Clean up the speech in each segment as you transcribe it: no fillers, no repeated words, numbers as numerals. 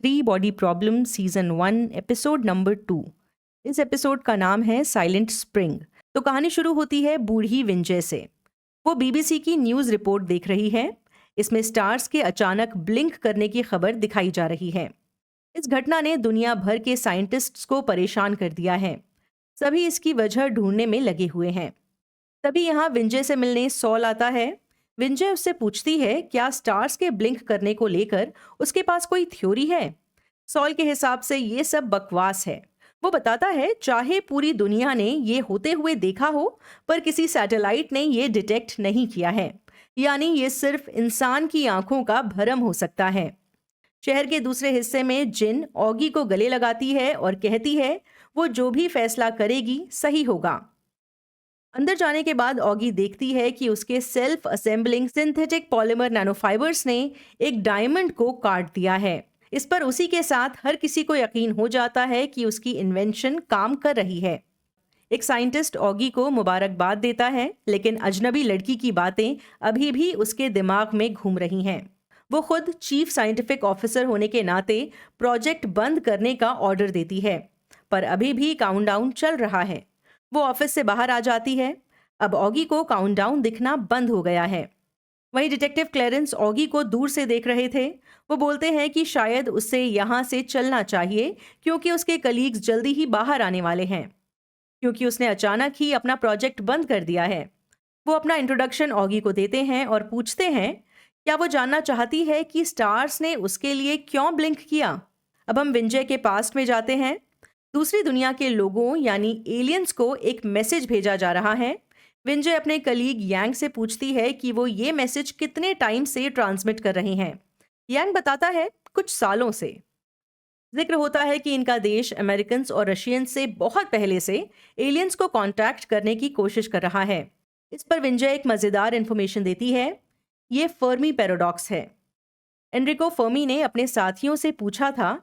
3 body problem season 1 episode number 2। इस episode का नाम है साइलेंट स्प्रिंग। तो कहानी शुरू होती है बूढ़ी विंजय से। वो बीबीसी की न्यूज़ रिपोर्ट देख रही है। इसमें स्टार्स के अचानक ब्लिंक करने की खबर दिखाई जा रही है। इस घटना ने दुनिया भर के साइंटिस्ट्स को परेशान कर दिया है। सभी इसकी वजह ढूंढने में लगे हुए हैं। तभी यहाँ विंजय से मिलने सॉल आता है। विंजय उससे पूछती है क्या स्टार्स के ब्लिंक करने को लेकर उसके पास कोई थ्योरी है। सॉल के हिसाब से ये सब बकवास है। वो बताता है चाहे पूरी दुनिया ने ये होते हुए देखा हो, पर किसी सैटेलाइट ने ये डिटेक्ट नहीं किया है। यानी ये सिर्फ इंसान की आंखों का भ्रम हो सकता है। शहर के दूसरे हिस्से में जिन ऑगी को गले लगाती है और कहती है वो जो भी फैसला करेगी सही होगा। अंदर जाने के बाद ऑगी देखती है कि उसके सेल्फ असेंबलिंग सिंथेटिक पॉलीमर नैनोफाइबर्स ने एक डायमंड को काट दिया है। इस पर उसी के साथ हर किसी को यकीन हो जाता है कि उसकी इन्वेंशन काम कर रही है। एक साइंटिस्ट ऑगी को मुबारकबाद देता है, लेकिन अजनबी लड़की की बातें अभी भी उसके दिमाग में घूम रही हैं। वो खुद चीफ साइंटिफिक ऑफिसर होने के नाते प्रोजेक्ट बंद करने का ऑर्डर देती है, पर अभी भी काउंटडाउन चल रहा है। वो ऑफिस से बाहर आ जाती है। अब ऑगी को काउंटडाउन दिखना बंद हो गया है। वहीं डिटेक्टिव क्लेरेंस ऑगी को दूर से देख रहे थे। वो बोलते हैं कि शायद उसे यहाँ से चलना चाहिए, क्योंकि उसके कलीग्स जल्दी ही बाहर आने वाले हैं, क्योंकि उसने अचानक ही अपना प्रोजेक्ट बंद कर दिया है। वो अपना इंट्रोडक्शन ऑगी को देते हैं और पूछते हैं क्या वो जानना चाहती है कि स्टार्स ने उसके लिए क्यों ब्लिंक किया। अब हम विंजय के पास्ट में जाते हैं। दूसरी दुनिया के लोगों यानी एलियंस को एक मैसेज भेजा जा रहा है। विंजय अपने कलीग यांग से पूछती है कि वो ये मैसेज कितने टाइम से ट्रांसमिट कर रहे हैं। यांग बताता है कुछ सालों से। जिक्र होता है कि इनका देश अमेरिकन्स और रशियंस से बहुत पहले से एलियंस को कांटेक्ट करने की कोशिश कर रहा है। इस पर विंजय एक मजेदार इंफॉर्मेशन देती है। ये फर्मी पैराडॉक्स है। एनरिको फर्मी ने अपने साथियों से पूछा था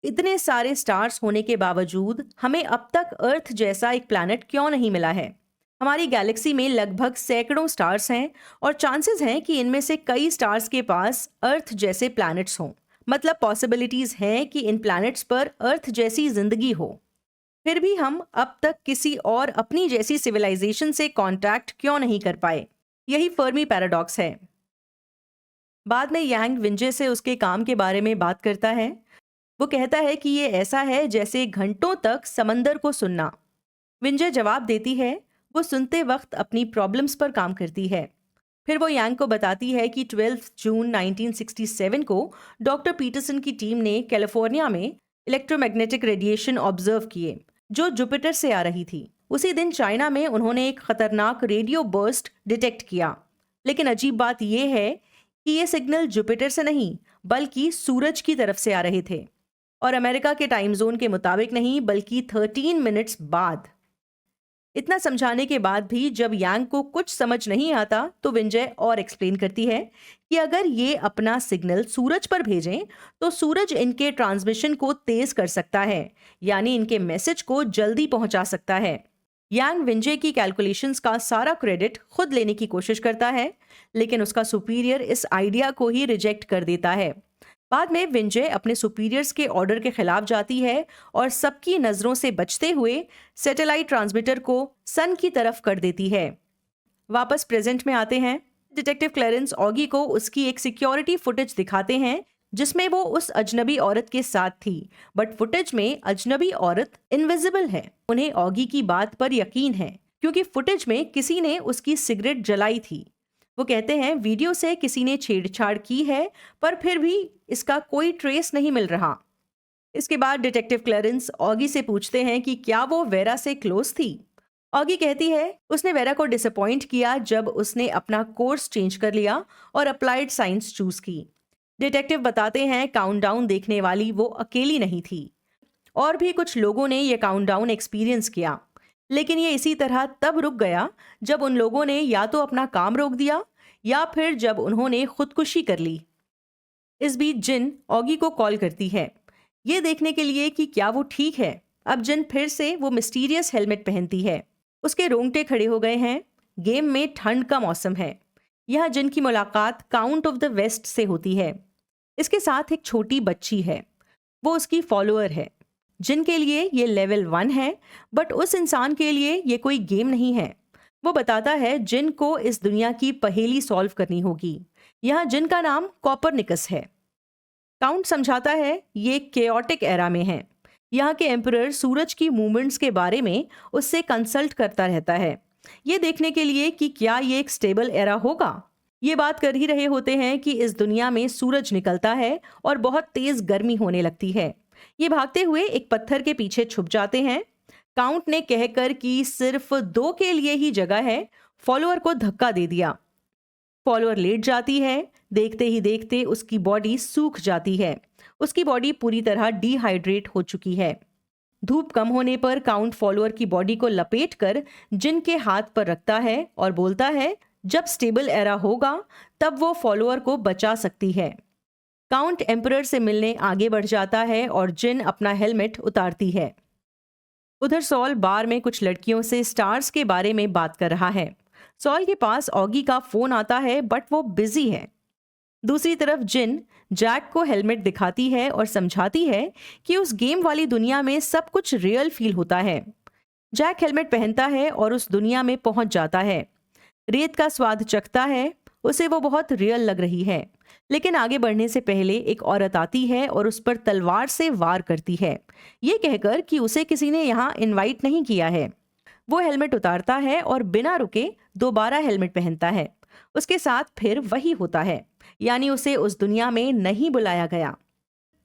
इतने सारे स्टार्स होने के बावजूद हमें अब तक अर्थ जैसा एक प्लैनेट क्यों नहीं मिला है। हमारी गैलेक्सी में लगभग सैकड़ों स्टार्स हैं और चांसेस हैं कि इनमें से कई स्टार्स के पास अर्थ जैसे प्लैनेट्स हों। मतलब पॉसिबिलिटीज हैं कि इन प्लैनेट्स पर अर्थ जैसी जिंदगी हो। फिर भी हम अब तक किसी और अपनी जैसी सिविलाइजेशन से कांटेक्ट क्यों नहीं कर पाए। यही फर्मी पैराडॉक्स है। बाद में यांग विंजय से उसके काम के बारे में बात करता है। वो कहता है कि ये ऐसा है जैसे घंटों तक समंदर को सुनना। विंजय जवाब देती है वो सुनते वक्त अपनी प्रॉब्लम्स पर काम करती है। फिर वो यांग को बताती है कि 12 जून 1967 को डॉक्टर पीटरसन की टीम ने कैलिफोर्निया में इलेक्ट्रोमैग्नेटिक रेडिएशन ऑब्जर्व किए जो जुपिटर से आ रही थी। उसी दिन चाइना में उन्होंने एक खतरनाक रेडियो बर्स्ट डिटेक्ट किया। लेकिन अजीब बात यह है कि ये सिग्नल जुपिटर से नहीं बल्कि सूरज की तरफ से आ रहे थे, और अमेरिका के टाइम जोन के मुताबिक नहीं बल्कि 13 मिनट्स बाद। इतना समझाने के बाद भी जब यांग को कुछ समझ नहीं आता तो विंजय और एक्सप्लेन करती है कि अगर ये अपना सिग्नल सूरज पर भेजें तो सूरज इनके ट्रांसमिशन को तेज कर सकता है, यानी इनके मैसेज को जल्दी पहुंचा सकता है। यांग विंजय की कैलकुलेशंस का सारा क्रेडिट खुद लेने की कोशिश करता है, लेकिन उसका सुपीरियर इस आइडिया को ही रिजेक्ट कर देता है। बाद में विंजय अपने सुपीरियर्स के ऑर्डर के खिलाफ जाती है और सबकी नजरों से बचते हुए सैटेलाइट ट्रांसमीटर को सन की तरफ कर देती है। वापस प्रेजेंट में आते हैं। डिटेक्टिव क्लेरेंस ऑगी को उसकी एक सिक्योरिटी फुटेज दिखाते हैं जिसमें वो उस अजनबी औरत के साथ थी, बट फुटेज में अजनबी औरत इनविजिबल है। उन्हें ऑगी की बात पर यकीन है क्योंकि फुटेज में किसी ने उसकी सिगरेट जलाई थी। वो कहते हैं वीडियो से किसी ने छेड़छाड़ की है, पर फिर भी इसका कोई ट्रेस नहीं मिल रहा। इसके बाद डिटेक्टिव क्लेरेंस ऑगी से पूछते हैं कि क्या वो वेरा से क्लोज थी। ऑगी कहती है उसने वेरा को डिसअपॉइंट किया जब उसने अपना कोर्स चेंज कर लिया और अप्लाइड साइंस चूज की। डिटेक्टिव बताते हैं काउंटडाउन देखने वाली वो अकेली नहीं थी, और भी कुछ लोगों ने यह काउंटडाउन एक्सपीरियंस किया, लेकिन ये इसी तरह तब रुक गया जब उन लोगों ने या तो अपना काम रोक दिया या फिर जब उन्होंने खुदकुशी कर ली। इस बीच जिन ऑगी को कॉल करती है ये देखने के लिए कि क्या वो ठीक है। अब जिन फिर से वो मिस्टीरियस हेलमेट पहनती है। उसके रोंगटे खड़े हो गए हैं। गेम में ठंड का मौसम है। यह जिन की मुलाकात काउंट ऑफ द वेस्ट से होती है। इसके साथ एक छोटी बच्ची है। वो उसकी फॉलोअर है। जिन के लिए ये लेवल 1 है, बट उस इंसान के लिए ये कोई गेम नहीं है। वो बताता है जिन को इस दुनिया की पहेली सॉल्व करनी होगी। यहाँ जिन का नाम कॉपरनिकस है। काउंट समझाता है ये केओटिक एरा में है। यहाँ के एम्परर सूरज की मूवमेंट्स के बारे में उससे कंसल्ट करता रहता है, ये देखने के लिए कि क्या ये एक स्टेबल एरा होगा। ये बात कर ही रहे होते हैं कि इस दुनिया में सूरज निकलता है और बहुत तेज गर्मी होने लगती है। ये भागते हुए एक पत्थर के पीछे छुप जाते हैं। काउंट ने कहकर कि सिर्फ 2 के लिए ही जगह है, फॉलोअर को धक्का दे दिया। फॉलोअर लेट जाती है। देखते ही देखते उसकी बॉडी सूख जाती है। उसकी बॉडी पूरी तरह डिहाइड्रेट हो चुकी है। धूप कम होने पर काउंट फॉलोअर की बॉडी को लपेटकर जिन के हाथ पर रखता है और बोलता है जब स्टेबल एरा होगा तब वो फॉलोअर को बचा सकती है। काउंट एम्परर से मिलने आगे बढ़ जाता है और जिन अपना हेलमेट उतारती है। उधर सॉल बार में कुछ लड़कियों से स्टार्स के बारे में बात कर रहा है। सॉल के पास ऑगी का फोन आता है, बट वो बिजी है। दूसरी तरफ जिन जैक को हेलमेट दिखाती है और समझाती है कि उस गेम वाली दुनिया में सब कुछ रियल फील होता है। जैक हेलमेट पहनता है और उस दुनिया में पहुंच जाता है। रेत का स्वाद चखता है, उसे वो बहुत रियल लग रही है। लेकिन आगे बढ़ने से पहले एक औरत आती है और उस पर तलवार से वार करती है, ये कहकर कि उसे किसी ने यहाँ इनवाइट नहीं किया है। वो हेलमेट उतारता है और बिना रुके दोबारा हेलमेट पहनता है। उसके साथ फिर वही होता है, यानी उसे उस दुनिया में नहीं बुलाया गया।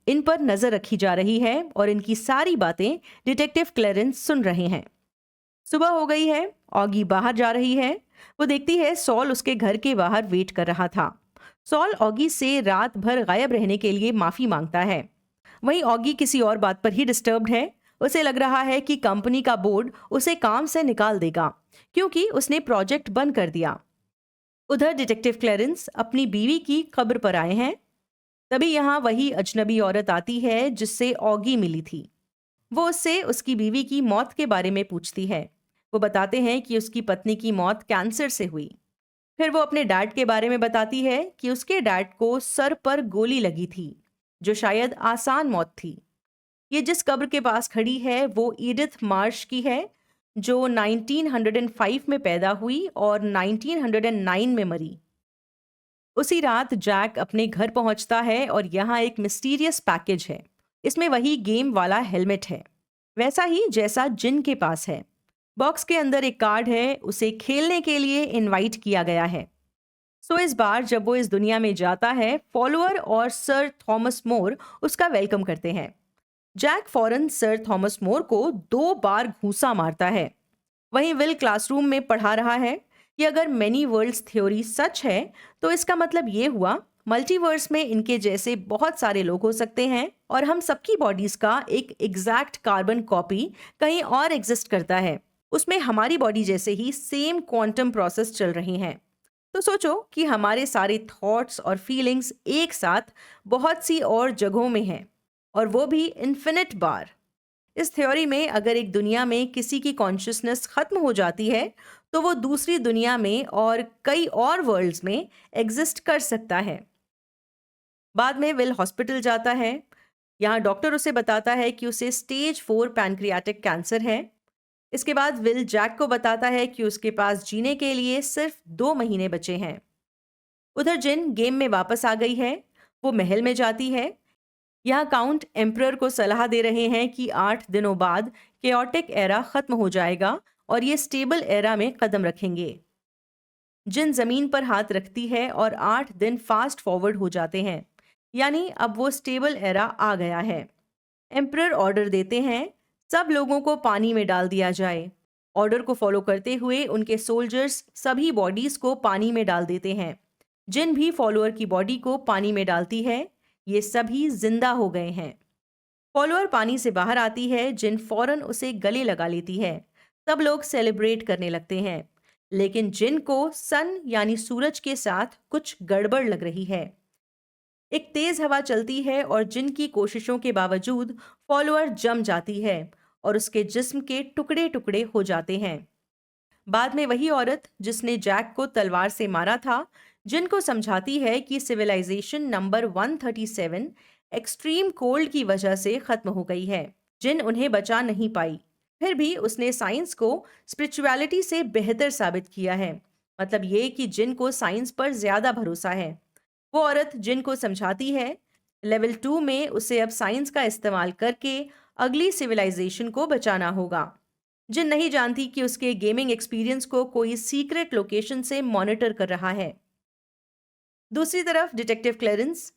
इन पर नजर रखी जा रही है और इनकी सारी बातें डिटेक्टिव क्लेरेंस सुन रहे हैं। सुबह हो गई है। ऑगी बाहर जा रही है। वो देखती है सॉल उसके घर के बाहर वेट कर रहा था। सॉल ऑगी से रात भर गायब रहने के लिए माफी मांगता है। वहीं ऑगी किसी और बात पर ही डिस्टर्ब्ड है। उसे लग रहा है कि कंपनी का बोर्ड उसे काम से निकाल देगा क्योंकि उसने प्रोजेक्ट बंद कर दिया। उधर डिटेक्टिव क्लेरेंस अपनी बीवी की खबर पर आए हैं। तभी यहाँ वही अजनबी औरत आती है जिससे ऑगी मिली थी। वो उससे उसकी बीवी की मौत के बारे में पूछती है। वो बताते हैं कि उसकी पत्नी की मौत कैंसर से हुई। फिर वो अपने डैड के बारे में बताती है कि उसके डैड को सर पर गोली लगी थी, जो शायद आसान मौत थी। ये जिस कब्र के पास खड़ी है वो एडिथ मार्श की है, जो 1905 में पैदा हुई और 1909 में मरी। उसी रात जैक अपने घर पहुंचता है और यहाँ एक मिस्टीरियस पैकेज है। इसमें वही गेम वाला हेलमेट है, वैसा ही जैसा जिन के पास है। बॉक्स के अंदर एक कार्ड है, उसे खेलने के लिए इनवाइट किया गया है। सो इस बार जब वो इस दुनिया में जाता है, फॉलोअर और सर थॉमस मोर उसका वेलकम करते हैं। जैक फौरन सर थॉमस मोर को 2 बार घूंसा मारता है। वहीं विल क्लासरूम में पढ़ा रहा है कि अगर मेनी वर्ल्ड्स थ्योरी सच है तो इसका मतलब ये हुआ मल्टीवर्स में इनके जैसे बहुत सारे लोग हो सकते हैं और हम सबकी बॉडीज का एक एग्जैक्ट कार्बन कॉपी कहीं और एग्जिस्ट करता है। उसमें हमारी बॉडी जैसे ही सेम क्वांटम प्रोसेस चल रहे हैं। तो सोचो कि हमारे सारे थॉट्स और फीलिंग्स एक साथ बहुत सी और जगहों में हैं, और वो भी इन्फिनिट बार। इस थ्योरी में अगर एक दुनिया में किसी की कॉन्शियसनेस खत्म हो जाती है तो वो दूसरी दुनिया में और कई और वर्ल्ड्स में एग्जिस्ट कर सकता है। बाद में विल हॉस्पिटल जाता है। यहाँ डॉक्टर उसे बताता है कि उसे स्टेज 4 पैनक्रियाटिक कैंसर है। इसके बाद विल जैक को बताता है कि उसके पास जीने के लिए सिर्फ 2 महीने बचे हैं। उधर जिन गेम में वापस आ गई है। वो महल में जाती है। यहाँ काउंट एम्परर को सलाह दे रहे हैं कि 8 दिनों बाद केओटिक एरा खत्म हो जाएगा और ये स्टेबल एरा में कदम रखेंगे। जिन जमीन पर हाथ रखती है और 8 दिन फास्ट फॉरवर्ड हो जाते हैं, यानी अब वो स्टेबल एरा आ गया है। एम्परर ऑर्डर देते हैं सब लोगों को पानी में डाल दिया जाए। ऑर्डर को फॉलो करते हुए उनके सोल्जर्स सभी बॉडीज को पानी में डाल देते हैं। जिन भी फॉलोअर की बॉडी को पानी में डालती है, ये सभी जिंदा हो गए हैं। फॉलोअर पानी से बाहर आती है। जिन फौरन उसे गले लगा लेती है। सब लोग सेलिब्रेट करने लगते हैं, लेकिन जिन को सन यानी सूरज के साथ कुछ गड़बड़ लग रही है। एक तेज हवा चलती है और जिन की कोशिशों के बावजूद फॉलोअर जम जाती है और उसके जिस्म के टुकड़े टुकड़े हो जाते हैं। बाद में वही औरत जिसने जैक को तलवार से मारा था, जिनको समझाती है कि सिविलाइजेशन नंबर 137 एक्सट्रीम कोल्ड की वजह से खत्म हो गई है। जिन उन्हें बचा नहीं पाई। फिर भी उसने साइंस को स्पिरिचुअलिटी से बेहतर साबित किया है। मतलब ये कि जिन को साइंस पर ज्यादा भरोसा है। वो औरत जिन को समझाती है। लेवल 2 में उसे अब साइंस का इस्तेमाल करके अगली सिविलाइजेशन को बचाना होगा। जिन नहीं जानती कि उसके गेमिंग एक्सपीरियंस को कोई सीक्रेट लोकेशन से मॉनिटर कर रहा है। दूसरी तरफ डिटेक्टिव क्लेरेंस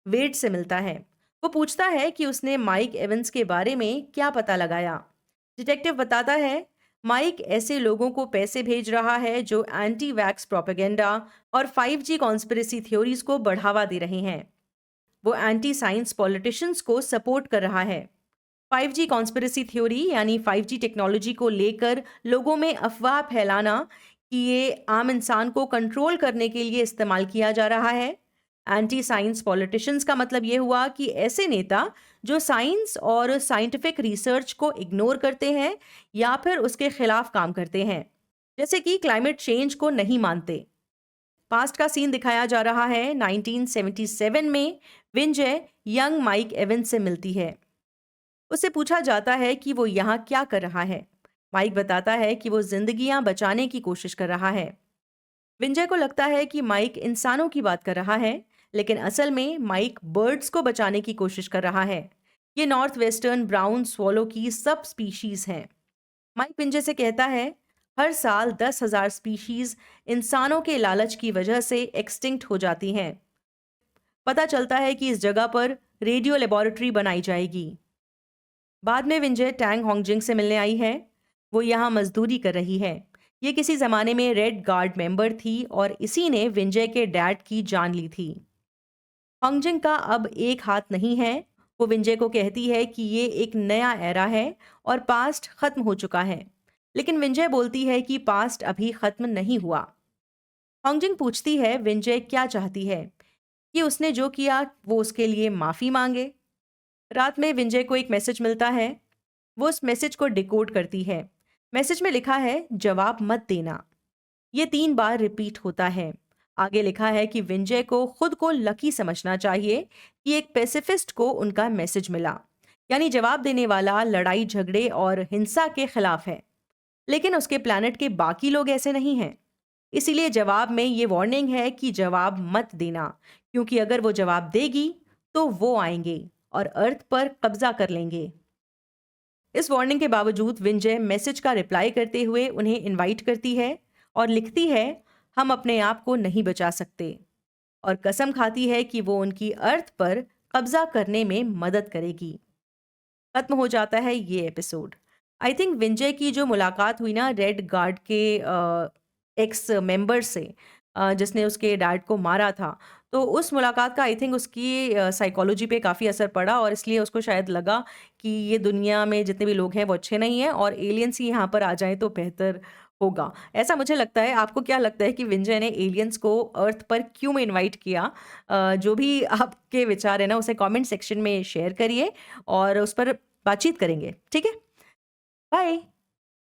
वेड से मिलता है। वो पूछता है कि उसने माइक एवंस के बारे में क्या पता लगाया। डिटेक्टिव बताता है माइक ऐसे लोगों को पैसे भेज रहा है जो एंटी वैक्स प्रोपेगेंडा और 5G कॉन्स्पिरेसी थ्योरीज को बढ़ावा दे रहे हैं। वो एंटी साइंस पॉलिटिशियंस को सपोर्ट कर रहा है। 5G कॉन्स्पिरेसी थ्योरी यानी 5G टेक्नोलॉजी को लेकर लोगों में अफवाह फैलाना कि ये आम इंसान को कंट्रोल करने के लिए इस्तेमाल किया जा रहा है। एंटी साइंस पॉलिटिशियंस का मतलब ये हुआ कि ऐसे नेता जो साइंस और साइंटिफिक रिसर्च को इग्नोर करते हैं या फिर उसके खिलाफ काम करते हैं, जैसे कि क्लाइमेट चेंज को नहीं मानते। पास्ट का सीन दिखाया जा रहा है। 1977 में विंजय यंग माइक एवंस से मिलती है। उससे पूछा जाता है कि वो यहाँ क्या कर रहा है। माइक बताता है कि वो जिंदगियां बचाने की कोशिश कर रहा है। विंजय को लगता है कि माइक इंसानों की बात कर रहा है, लेकिन असल में माइक बर्ड्स को बचाने की कोशिश कर रहा है। ये नॉर्थ वेस्टर्न ब्राउन स्वॉलो की सब स्पीशीज हैं। माइक विंजय से कहता है हर साल 10,000 स्पीशीज इंसानों के लालच की वजह से एक्सटिंक्ट हो जाती हैं। पता चलता है कि इस जगह पर रेडियो लेबोरेटरी बनाई जाएगी। बाद में विंजय टैंग होंगजिंग से मिलने आई है। वो यहाँ मजदूरी कर रही है। ये किसी जमाने में रेड गार्ड मेंबर थी और इसी ने विंजय के डैड की जान ली थी। होंगजिंग का अब एक हाथ नहीं है। वो विंजय को कहती है कि ये एक नया एरा है और पास्ट खत्म हो चुका है। लेकिन विंजय बोलती है कि पास्ट अभी खत्म नहीं हुआ। होंगजिंग पूछती है विंजय क्या चाहती है, कि उसने जो किया वो उसके लिए माफी मांगे। रात में विंजय को एक मैसेज मिलता है। वो उस मैसेज को डिकोड करती है। मैसेज में लिखा है जवाब मत देना। ये 3 बार रिपीट होता है। आगे लिखा है कि विंजय को खुद को लकी समझना चाहिए कि एक पैसिफिस्ट को उनका मैसेज मिला, यानी जवाब देने वाला लड़ाई झगड़े और हिंसा के खिलाफ है। लेकिन उसके प्लैनेट के बाकी लोग ऐसे नहीं हैं। इसीलिए जवाब में ये वार्निंग है कि जवाब मत देना, क्योंकि अगर वो जवाब देगी तो वो आएंगे और अर्थ पर कब्जा कर लेंगे। इस वार्निंग के बावजूद विंजय मैसेज का रिप्लाई करते हुए उन्हें इनवाइट करती है और लिखती है हम अपने आप को नहीं बचा सकते, और कसम खाती है कि वो उनकी अर्थ पर कब्जा करने में मदद करेगी। खत्म हो जाता है ये एपिसोड। आई थिंक विंजय की जो मुलाकात हुई ना रेड गार्ड के एक्स मेंबर से, जिसने उसके डैड को मारा था, तो उस मुलाकात का आई थिंक उसकी साइकोलॉजी पे काफ़ी असर पड़ा और इसलिए उसको शायद लगा कि ये दुनिया में जितने भी लोग हैं वो अच्छे नहीं हैं और एलियंस ही यहाँ पर आ जाएं तो बेहतर होगा। ऐसा मुझे लगता है। आपको क्या लगता है कि विंजय ने एलियंस को अर्थ पर क्यों इनवाइट किया? जो भी आपके विचार है ना उसे कमेंट सेक्शन में शेयर करिए और उस पर बातचीत करेंगे। ठीक है, बाय।